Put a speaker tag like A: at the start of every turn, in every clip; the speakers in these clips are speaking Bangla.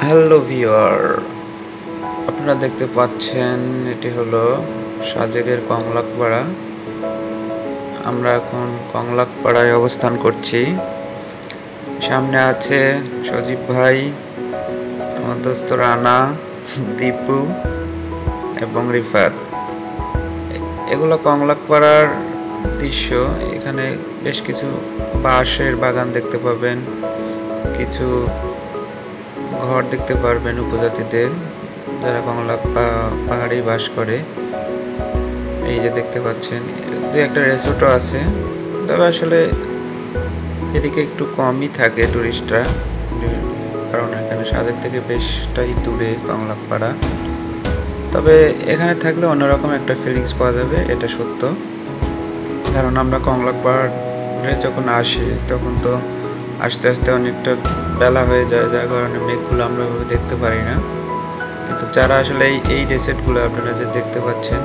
A: হ্যালো ভিউয়ার, আপনারা দেখতে পাচ্ছেন এটি হলো সাজেকের কংলাকপাড়া। আমরা এখন কংলাকপাড়ায় অবস্থান করছি। সামনে আছে সজীব ভাই, আমার দোস্ত রানা, দীপু এবং রিফাত। এগুলো কংলাকপাড়ার দৃশ্য। এখানে বেশ কিছু বাঁশের বাগান দেখতে পাবেন, কিছু ঘর দেখতে পারবেন উপজাতিদের, যারা কংলাক পাহাড়ে বাস করে। এই যে দেখতে পাচ্ছেন দু একটা রিসোর্টও আছে, তবে আসলে এদিকে একটু কমই থাকে টুরিস্টরা, কারণ এখানে সাজেক থেকে বেশটাই দূরে কংলাকপাড়া। তবে এখানে থাকলে অন্যরকম একটা ফিলিংস পাওয়া যাবে, এটা সত্য। কারণ আমরা কংলাকপাড়ে যখন আসি তখন তো আস্তে আস্তে অনেকটা বেলা হয়ে যায়, যার কারণে মেঘগুলো আমরা ওইভাবে দেখতে পারি না। কিন্তু যারা আসলে এই রিসোর্টগুলো আপনারা যে দেখতে পাচ্ছেন,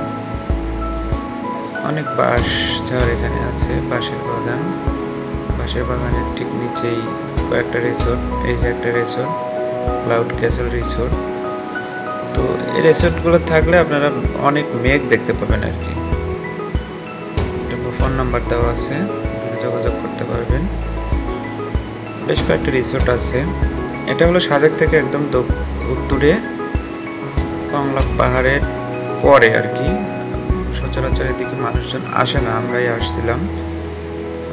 A: অনেক বাঁশ ঝাড় এখানে আছে, বাঁশের বাগানের ঠিক নিচেই কয়েকটা রিসোর্ট। এই যে একটা রিসোর্ট, ক্লাউড ক্যাসেল রিসোর্ট। তো এই রিসোর্টগুলো থাকলে আপনারা অনেক মেঘ দেখতে পাবেন আর কি। ফোন নাম্বার দেওয়া আছে, যোগাযোগ করতে পারবেন। বেশ কয়েকটা রিসোর্ট আছে। এটা হলো সাজেক থেকে একদম উত্তরে, কংলাক পাহাড়ের পরে আর কি। সচরাচর এদিকে মানুষজন আসে না, আমরাই আসছিলাম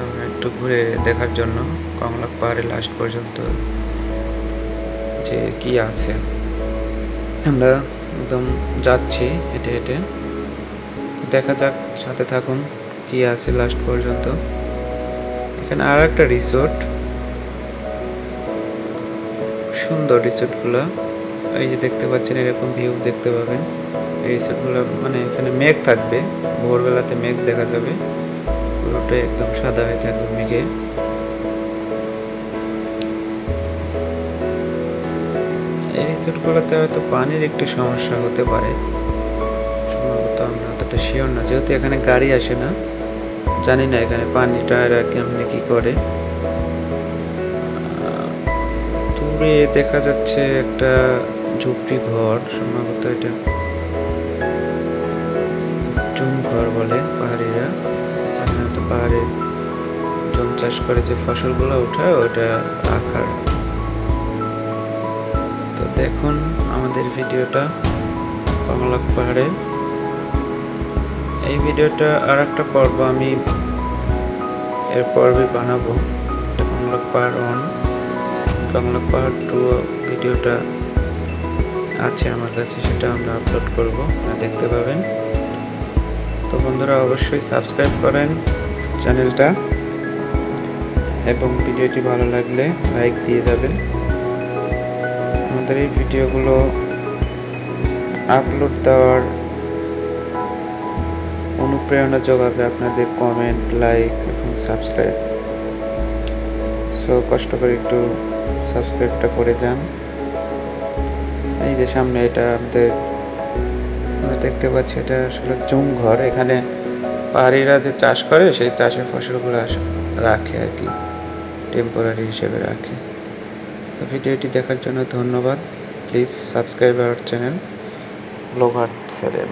A: আমরা একটু ঘুরে দেখার জন্য কংলাক পাহাড়ের লাস্ট পর্যন্ত যে কি আছে। আমরা একদম যাচ্ছি হেঁটে হেঁটে, দেখা যাক, সাথে থাকুন কি আছে লাস্ট পর্যন্ত। এখানে আর একটা রিসোর্ট, সুন্দর রিসোর্টগুলো। এই যে দেখতে পাচ্ছেন, এরকম ভিউ দেখতে পাবেন। এই রিসোর্টগুলো মানে এখানে মেঘ থাকবে, ভোরবেলাতে মেঘ দেখা যাবে, পুরোটাই একদম সাদা হয়ে থাকবে মেঘে। এই রিসোর্টগুলোতে হয়তো পানির একটু সমস্যা হতে পারে, সম্ভবত। আমরা অতটা শিওর না, যেহেতু এখানে গাড়ি আসে না, জানি না এখানে পানিটা এরা কেমনি কি করে। দূরে দেখা যাচ্ছে একটা ঝুপড়ি ঘর, সম্ভবত এটা জুম ঘর বলে পাহাড়িরা। সাধারণত পাহাড়ে জুম চাষ করে যে ফসলগুলো ওঠায় ওটা রাখার। তো দেখুন আমাদের ভিডিওটা কংলাক পাহাড়ে। এই ভিডিওটা আর একটা পর্ব আমি এর পর্বে বানাবো। কংলাক পাহাড় 1, কংলাক পাহাড় 2 ভিডিওটা আছে আমার কাছে, সেটা আমরা আপলোড করব, দেখতে পাবেন। তো বন্ধুরা, অবশ্যই সাবস্ক্রাইব করেন চ্যানেলটা, এবং ভিডিওটি ভালো লাগলে লাইক দিয়ে যাবেন। আমাদের এই ভিডিওগুলো আপলোড দেওয়ার অনুপ্রেরণা যোগাবে আপনাদের কমেন্ট, লাইক এবং সাবস্ক্রাইব। সো কষ্ট করে একটু সাবস্ক্রাইবটা করে যান। এই যে সামনে এটা আমরা দেখতে পাচ্ছি, এটা আসলে জুম ঘর। এখানে পাহাড়িরা যে চাষ করে সেই চাষের ফসলগুলো রাখে আর কি, টেম্পোরারি হিসেবে রাখে। তো ভিডিওটি দেখার জন্য ধন্যবাদ। Please subscribe our channel blogger সেলেম।